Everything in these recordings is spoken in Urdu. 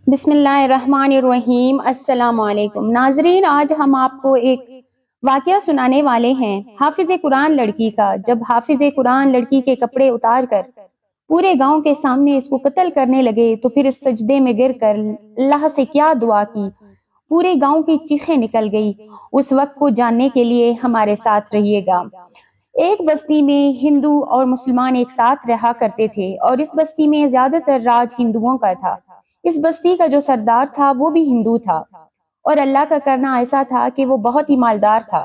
بسم اللہ الرحمن الرحیم۔ السلام علیکم ناظرین، آج ہم آپ کو ایک واقعہ سنانے والے ہیں حافظ قرآن لڑکی کا۔ جب حافظ قرآن لڑکی کے کپڑے اتار کر پورے گاؤں کے سامنے اس کو قتل کرنے لگے تو پھر اس سجدے میں گر کر اللہ سے کیا دعا کی، پورے گاؤں کی چیخیں نکل گئی۔ اس وقت کو جاننے کے لیے ہمارے ساتھ رہیے گا۔ ایک بستی میں ہندو اور مسلمان ایک ساتھ رہا کرتے تھے اور اس بستی میں زیادہ تر راج ہندوؤں کا تھا۔ اس بستی کا جو سردار تھا وہ بھی ہندو تھا اور اللہ کا کرنا ایسا تھا کہ وہ بہت ہی مالدار تھا۔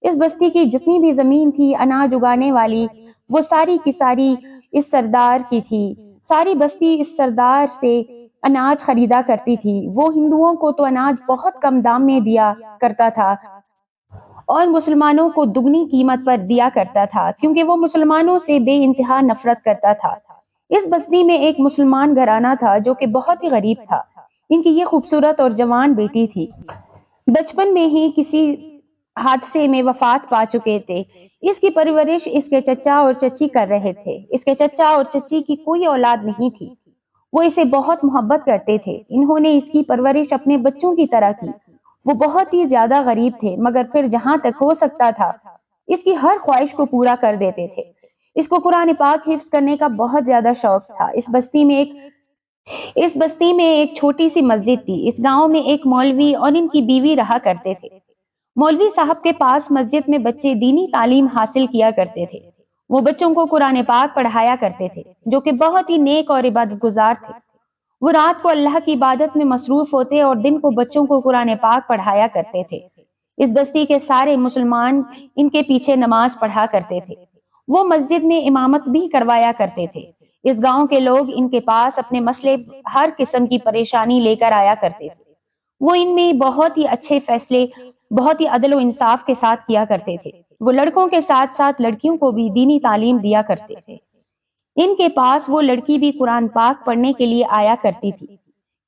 اس بستی کی جتنی بھی زمین تھی اناج اگانے والی، وہ ساری کی ساری اس سردار کی تھی۔ ساری بستی اس سردار سے اناج خریدا کرتی تھی۔ وہ ہندوؤں کو تو اناج بہت کم دام میں دیا کرتا تھا اور مسلمانوں کو دگنی قیمت پر دیا کرتا تھا، کیونکہ وہ مسلمانوں سے بے انتہا نفرت کرتا تھا۔ اس بستی میں ایک مسلمان گھرانہ تھا جو کہ بہت ہی غریب تھا۔ ان کی یہ خوبصورت اور جوان بیٹی تھی، بچپن میں ہی کسی حادثے میں وفات پا چکے تھے۔ اس کی پرورش اس کے چچا اور چچی کر رہے تھے۔ اس کے چچا اور چچی کی کوئی اولاد نہیں تھی۔ وہ اسے بہت محبت کرتے تھے۔ انہوں نے اس کی پرورش اپنے بچوں کی طرح کی۔ وہ بہت ہی زیادہ غریب تھے، مگر پھر جہاں تک ہو سکتا تھا اس کی ہر خواہش کو پورا کر دیتے تھے۔ اس کو قرآن پاک حفظ کرنے کا بہت زیادہ شوق تھا۔ اس بستی میں ایک چھوٹی سی مسجد تھی۔ اس گاؤں میں ایک مولوی اور ان کی بیوی رہا کرتے تھے۔ مولوی صاحب کے پاس مسجد میں بچے دینی تعلیم حاصل کیا کرتے تھے۔ وہ بچوں کو قرآن پاک پڑھایا کرتے تھے، جو کہ بہت ہی نیک اور عبادت گزار تھے۔ وہ رات کو اللہ کی عبادت میں مصروف ہوتے اور دن کو بچوں کو قرآن پاک پڑھایا کرتے تھے۔ اس بستی کے سارے مسلمان ان کے پیچھے نماز پڑھا کرتے تھے۔ وہ مسجد میں امامت بھی کروایا کرتے تھے۔ اس گاؤں کے لوگ ان کے پاس اپنے مسئلے، ہر قسم کی پریشانی لے کر آیا کرتے تھے۔ وہ ان میں بہت ہی اچھے فیصلے، بہت ہی عدل و انصاف کے ساتھ کیا کرتے تھے۔ وہ لڑکوں کے ساتھ ساتھ لڑکیوں کو بھی دینی تعلیم دیا کرتے تھے۔ ان کے پاس وہ لڑکی بھی قرآن پاک پڑھنے کے لیے آیا کرتی تھی،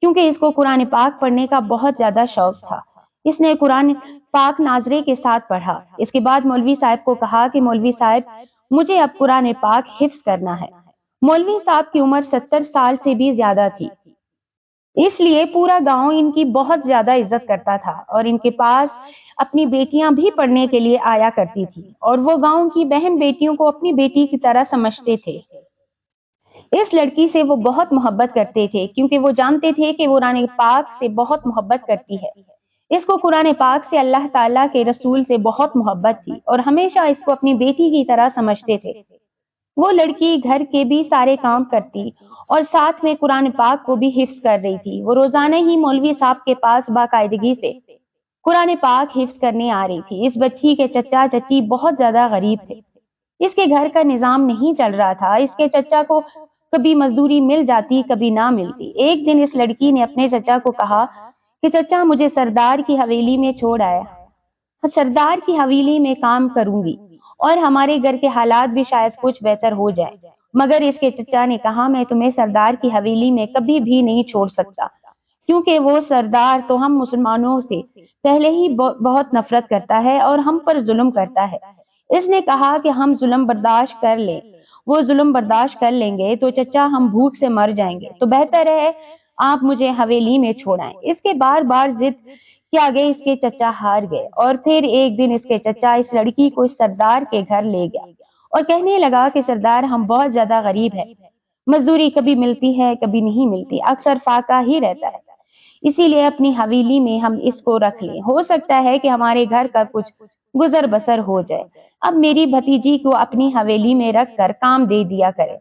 کیونکہ اس کو قرآن پاک پڑھنے کا بہت زیادہ شوق تھا۔ اس نے قرآن پاک ناظرے کے ساتھ پڑھا۔ اس کے بعد مولوی صاحب کو کہا کہ مولوی صاحب، مجھے اب قرآن پاک حفظ کرنا ہے۔ مولوی صاحب کی عمر 70 سال سے بھی زیادہ تھی، اس لیے پورا گاؤں ان کی بہت زیادہ عزت کرتا تھا اور ان کے پاس اپنی بیٹیاں بھی پڑھنے کے لیے آیا کرتی تھی اور وہ گاؤں کی بہن بیٹیوں کو اپنی بیٹی کی طرح سمجھتے تھے۔ اس لڑکی سے وہ بہت محبت کرتے تھے، کیونکہ وہ جانتے تھے کہ وہ قرآن پاک سے بہت محبت کرتی ہے۔ اس کو قرآن پاک سے، اللہ تعالیٰ کے رسول سے بہت محبت تھی اور ہمیشہ اس کو اپنی بیٹی کی طرح سمجھتے تھے۔ وہ لڑکی گھر کے بھی سارے کام کرتی اور ساتھ میں قرآن پاک کو بھی حفظ کر رہی تھی۔ وہ روزانہ ہی مولوی صاحب کے پاس باقاعدگی سے قرآن پاک حفظ کرنے آ رہی تھی۔ اس بچی کے چچا چچی بہت زیادہ غریب تھے۔ اس کے گھر کا نظام نہیں چل رہا تھا۔ اس کے چچا کو کبھی مزدوری مل جاتی، کبھی نہ ملتی۔ ایک دن اس لڑکی نے اپنے چچا کو کہا کہ چچا، مجھے سردار کی حویلی میں چھوڑ آیا۔ سردار کی حویلی میں کام کروں گی اور ہمارے گھر کے حالات بھی شاید کچھ بہتر ہو جائیں۔ مگر اس کے چچا نے کہا، میں تمہیں سردار کی حویلی میں کبھی بھی نہیں چھوڑ سکتا، کیونکہ وہ سردار تو ہم مسلمانوں سے پہلے ہی بہت نفرت کرتا ہے اور ہم پر ظلم کرتا ہے۔ اس نے کہا کہ ہم ظلم برداشت کر لیں، وہ ظلم برداشت کر لیں گے تو چچا ہم بھوک سے مر جائیں گے، تو بہتر ہے آپ مجھے حویلی میں چھوڑائیں۔ اس کے بار بار ضد کے آگے اس کے چچا ہار گئے اور پھر ایک دن اس کے چچا اس لڑکی کو اس سردار کے گھر لے گیا اور کہنے لگا کہ سردار، ہم بہت زیادہ غریب ہیں، مزدوری کبھی ملتی ہے کبھی نہیں ملتی، اکثر فاقہ ہی رہتا ہے، اسی لیے اپنی حویلی میں ہم اس کو رکھ لیں، ہو سکتا ہے کہ ہمارے گھر کا کچھ گزر بسر ہو جائے۔ اب میری بھتیجی کو اپنی حویلی میں رکھ کر کام دے دیا کرے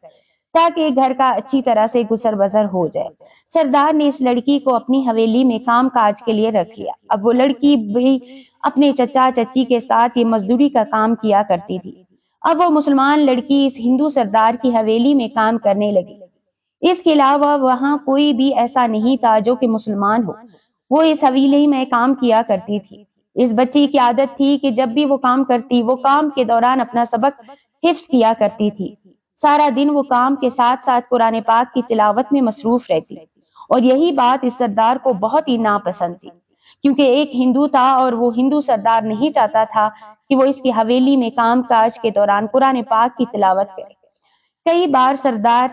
تاکہ گھر کا اچھی طرح سے گزر بسر ہو جائے۔ سردار نے اس لڑکی کو اپنی حویلی میں کام کاج کے لیے رکھ لیا۔ اب وہ لڑکی بھی اپنے چچا چچی کے ساتھ یہ مزدوری کا کام کیا کرتی تھی۔ اب وہ مسلمان لڑکی اس ہندو سردار کی حویلی میں کام کرنے لگی۔ اس کے علاوہ وہاں کوئی بھی ایسا نہیں تھا جو کہ مسلمان ہو۔ وہ اس حویلی میں کام کیا کرتی تھی۔ اس بچی کی عادت تھی کہ جب بھی وہ کام کرتی، وہ کام کے دوران اپنا سبق حفظ کیا کرتی تھی۔ سارا دن وہ کام کے ساتھ ساتھ قرآن پاک کی تلاوت میں مصروف رہتی اور یہی بات اس سردار کو بہت ہی ناپسند تھی، کیونکہ ایک ہندو تھا اور وہ ہندو سردار نہیں چاہتا تھا کہ وہ اس کی حویلی میں کام کاج کے دوران قرآن پاک کی تلاوت کرے۔ کئی بار سردار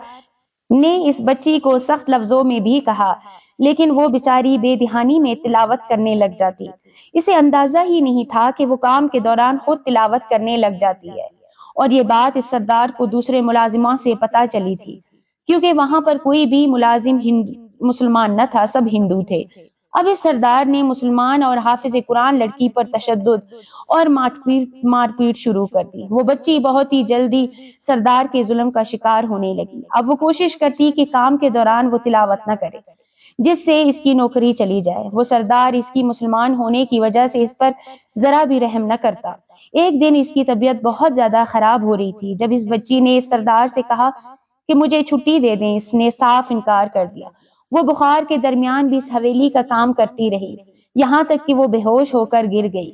نے اس بچی کو سخت لفظوں میں بھی کہا، لیکن وہ بیچاری بے دہانی میں تلاوت کرنے لگ جاتی۔ اسے اندازہ ہی نہیں تھا کہ وہ کام کے دوران خود تلاوت کرنے لگ جاتی ہے، اور یہ بات اس سردار کو دوسرے ملازموں سے پتہ چلی تھی، کیونکہ وہاں پر کوئی بھی ملازم مسلمان نہ تھا، سب ہندو تھے۔ اب اس سردار نے مسلمان اور حافظ قرآن لڑکی پر تشدد اور مار پیٹ شروع کر دی۔ وہ بچی بہت ہی جلدی سردار کے ظلم کا شکار ہونے لگی۔ اب وہ کوشش کرتی کہ کام کے دوران وہ تلاوت نہ کرے، جس سے اس کی نوکری چلی جائے۔ وہ سردار اس کی مسلمان ہونے کی وجہ سے اس پر ذرا بھی رحم نہ کرتا۔ ایک دن اس کی طبیعت بہت زیادہ خراب ہو رہی تھی۔ جب اس بچی نے اس سردار سے کہا کہ مجھے چھٹی دے دیں، اس نے صاف انکار کر دیا۔ وہ بخار کے درمیان بھی اس حویلی کا کام کرتی رہی، یہاں تک کہ وہ بے ہوش ہو کر گر گئی۔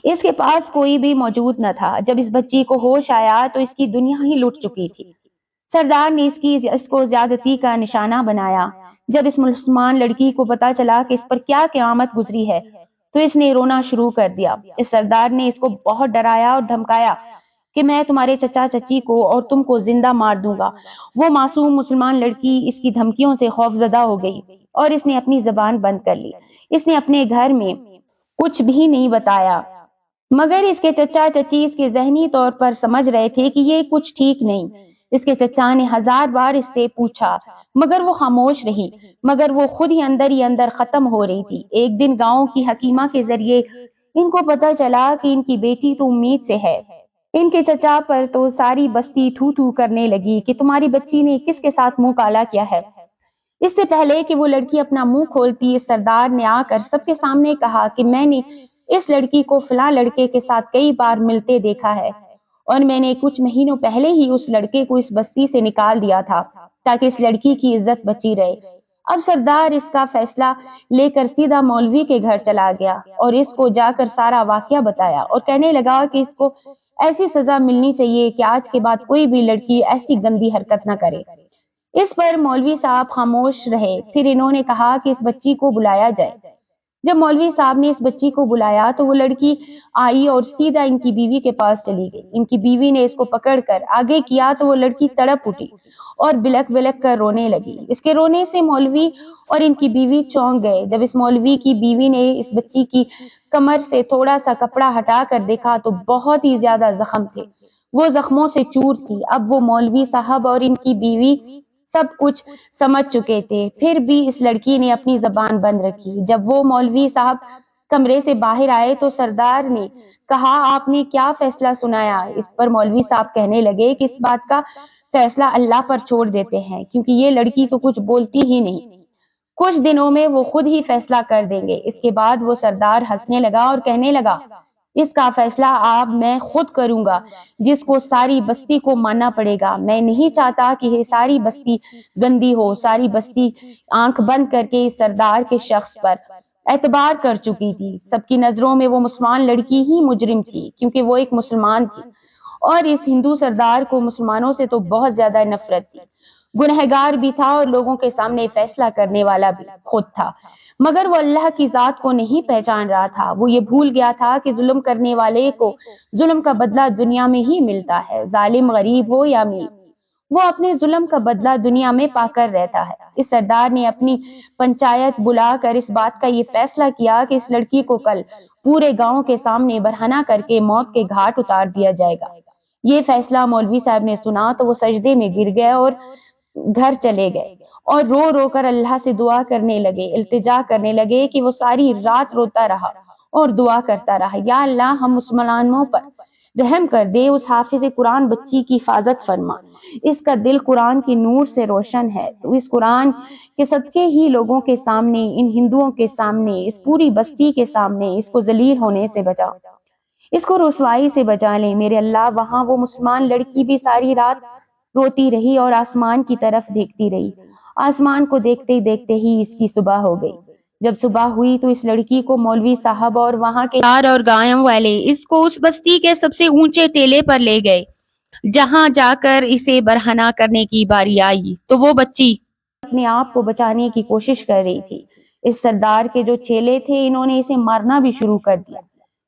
اس کے پاس کوئی بھی موجود نہ تھا۔ جب اس بچی کو ہوش آیا تو اس کی دنیا ہی لٹ چکی تھی۔ سردار نے اس کو زیادتی کا نشانہ بنایا۔ جب اس مسلمان لڑکی کو پتا چلا کہ اس پر کیا قیامت گزری ہے تو اس نے رونا شروع کر دیا۔ اس سردار نے اس کو بہت ڈرایا اور دھمکایا کہ میں تمہارے چچا چچی کو اور تم کو زندہ مار دوں گا۔ وہ معصوم مسلمان لڑکی اس کی دھمکیوں سے خوفزدہ ہو گئی اور اس نے اپنی زبان بند کر لی۔ اس نے اپنے گھر میں کچھ بھی نہیں بتایا، مگر اس کے چچا چچی اس کے ذہنی طور پر سمجھ رہے تھے کہ یہ کچھ ٹھیک نہیں۔ اس کے چچا نے 1000 بار اس سے پوچھا مگر وہ خاموش رہی، مگر وہ خود ہی اندر ختم ہو رہی تھی۔ ایک دن گاؤں کی حکیمہ کے ذریعے ان کو پتا چلا کہ ان کی بیٹی تو امید سے ہے۔ ان کے چچا پر تو ساری بستی تھو تھو کرنے لگی کہ تمہاری بچی نے کس کے ساتھ منہ کالا کیا ہے۔ اس سے پہلے کہ وہ لڑکی اپنا منہ کھولتی، اس سردار نے آ کر سب کے سامنے کہا کہ میں نے اس لڑکی کو فلاں لڑکے کے ساتھ کئی بار ملتے دیکھا ہے، اور میں نے کچھ مہینوں پہلے ہی اس لڑکے کو اس بستی سے نکال دیا تھا تاکہ اس لڑکی کی عزت بچی رہے۔ اب سردار اس کا فیصلہ لے کر سیدھا مولوی کے گھر چلا گیا اور اس کو جا کر سارا واقعہ بتایا اور کہنے لگا کہ اس کو ایسی سزا ملنی چاہیے کہ آج کے بعد کوئی بھی لڑکی ایسی گندی حرکت نہ کرے۔ اس پر مولوی صاحب خاموش رہے۔ پھر انہوں نے کہا کہ اس بچی کو بلایا جائے۔ جب مولوی صاحب نے اس بچی کو بلایا تو وہ لڑکی آئی اور سیدھا ان کی بیوی کے پاس چلی گئی۔ ان کی بیوی نے اس کو پکڑ کر آگے کیا تو وہ لڑکی تڑپ اٹھی اور بلک بلک کر رونے لگی۔ اس کے رونے سے مولوی اور ان کی بیوی چونک گئے۔ جب اس مولوی کی بیوی نے اس بچی کی کمر سے تھوڑا سا کپڑا ہٹا کر دیکھا تو بہت ہی زیادہ زخم تھے، وہ زخموں سے چور تھی۔ اب وہ مولوی صاحب اور ان کی بیوی سب کچھ سمجھ چکے تھے، پھر بھی اس لڑکی نے اپنی زبان بند رکھی۔ جب وہ مولوی صاحب کمرے سے باہر آئے تو سردار نے کہا آپ نے کیا فیصلہ سنایا؟ اس پر مولوی صاحب کہنے لگے کہ اس بات کا فیصلہ اللہ پر چھوڑ دیتے ہیں، کیونکہ یہ لڑکی تو کچھ بولتی ہی نہیں، کچھ دنوں میں وہ خود ہی فیصلہ کر دیں گے۔ اس کے بعد وہ سردار ہنسنے لگا اور کہنے لگا اس کا فیصلہ اب میں خود کروں گا، جس کو ساری بستی کو ماننا پڑے گا۔ میں نہیں چاہتا کہ یہ ساری بستی گندی ہو۔ ساری بستی آنکھ بند کر کے اس سردار کے شخص پر اعتبار کر چکی تھی۔ سب کی نظروں میں وہ مسلمان لڑکی ہی مجرم تھی، کیونکہ وہ ایک مسلمان تھی، اور اس ہندو سردار کو مسلمانوں سے تو بہت زیادہ نفرت تھی۔ گنہگار بھی تھا اور لوگوں کے سامنے فیصلہ کرنے والا بھی خود تھا، مگر وہ اللہ کی ذات کو نہیں پہچان رہا تھا۔ وہ یہ بھول گیا تھا کہ ظلم کرنے والے کو ظلم کا بدلہ دنیا میں ہی ملتا ہے، ظالم غریب ہو یا امیر، وہ اپنے ظلم کا بدلہ دنیا میں پا کر رہتا ہے۔ اس سردار نے اپنی پنچایت بلا کر اس بات کا یہ فیصلہ کیا کہ اس لڑکی کو کل پورے گاؤں کے سامنے برہنہ کر کے موت کے گھاٹ اتار دیا جائے گا۔ یہ فیصلہ مولوی صاحب نے سنا تو وہ سجدے میں گر گئے اور گھر چلے گئے اور رو رو کر اللہ سے دعا کرنے لگے، التجا کرنے لگے کہ وہ ساری رات روتا رہا اور دعا کرتا رہا، یا اللہ ہم مسلمانوں پر رحم کر دے، اس حافظ قرآن بچی کی حفاظت فرما، اس کا دل قرآن کے نور سے روشن ہے، تو اس قرآن کے صدقے ہی لوگوں کے سامنے، ان ہندوؤں کے سامنے، اس پوری بستی کے سامنے اس کو ذلیل ہونے سے بچا، اس کو رسوائی سے بچا لے میرے اللہ۔ وہاں وہ مسلمان لڑکی بھی ساری رات روتی رہی اور آسمان کی طرف دیکھتی رہی۔ آسمان کو دیکھتے دیکھتے ہی اس کی صبح ہو گئی۔ جب صبح ہوئی تو اس لڑکی کو مولوی صاحب اور وہاں کے اور گاؤں والے اس کو اس بستی کے سب سے اونچے ٹیلے پر لے گئے، جہاں جا کر اسے برہنہ کرنے کی باری آئی تو وہ بچی اپنے آپ کو بچانے کی کوشش کر رہی تھی۔ اس سردار کے جو چیلے تھے انہوں نے اسے مارنا بھی شروع کر دیا۔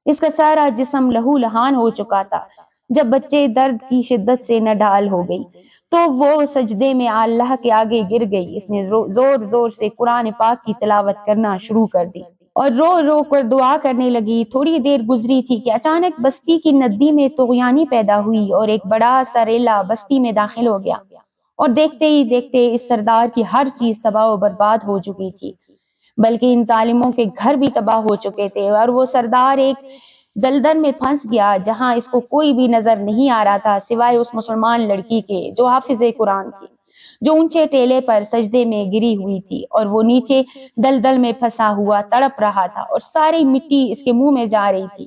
اس کا سارا جسم لہو لہان ہو چکا تھا۔ جب بچے درد کی شدت سے نڈال ہو گئی تو وہ سجدے میں اللہ کے آگے گر گئی۔ اس نے زور زور سے قرآن پاک کی تلاوت کرنا شروع کر دی اور رو رو کر دعا کرنے لگی۔ تھوڑی دیر گزری تھی کہ اچانک بستی کی ندی میں طغیانی پیدا ہوئی اور ایک بڑا سا ریلا بستی میں داخل ہو گیا، اور دیکھتے ہی دیکھتے اس سردار کی ہر چیز تباہ و برباد ہو چکی تھی، بلکہ ان ظالموں کے گھر بھی تباہ ہو چکے تھے، اور وہ سردار ایک دلدل میں پھنس گیا جہاں اس کو کوئی بھی نظر نہیں آ رہا تھا سوائے اس مسلمان لڑکی کے جو حافظ قرآن تھی، جو اونچے ٹیلے پر سجدے میں گری ہوئی تھی، اور وہ نیچے دلدل میں پھنسا ہوا تڑپ رہا تھا اور ساری مٹی اس کے منہ میں جا رہی تھی،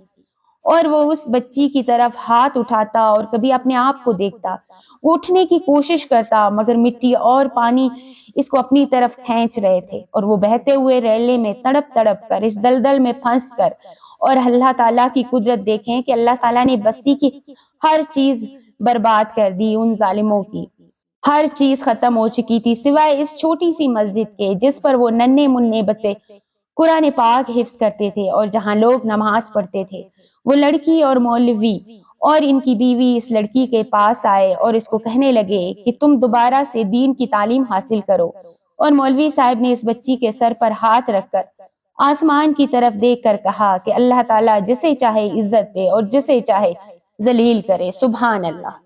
اور وہ اس بچی کی طرف ہاتھ اٹھاتا اور کبھی اپنے آپ کو دیکھتا، وہ اٹھنے کی کوشش کرتا مگر مٹی اور پانی اس کو اپنی طرف کھینچ رہے تھے، اور وہ بہتے ہوئے ریلے میں تڑپ تڑپ کر اس دلدل میں پھنس کر، اور اللہ تعالیٰ کی قدرت دیکھیں کہ اللہ تعالیٰ نے بستی کی ہر چیز برباد کر دی، ان ظالموں کی ہر چیز ختم ہو چکی تھی سوائے اس چھوٹی سی مسجد کے جس پر وہ ننھے منھے بچے قرآن پاک حفظ کرتے تھے اور جہاں لوگ نماز پڑھتے تھے۔ وہ لڑکی اور مولوی اور ان کی بیوی اس لڑکی کے پاس آئے اور اس کو کہنے لگے کہ تم دوبارہ سے دین کی تعلیم حاصل کرو، اور مولوی صاحب نے اس بچی کے سر پر ہاتھ رکھ کر آسمان کی طرف دیکھ کر کہا کہ اللہ تعالیٰ جسے چاہے عزت دے اور جسے چاہے ذلیل کرے، سبحان اللہ۔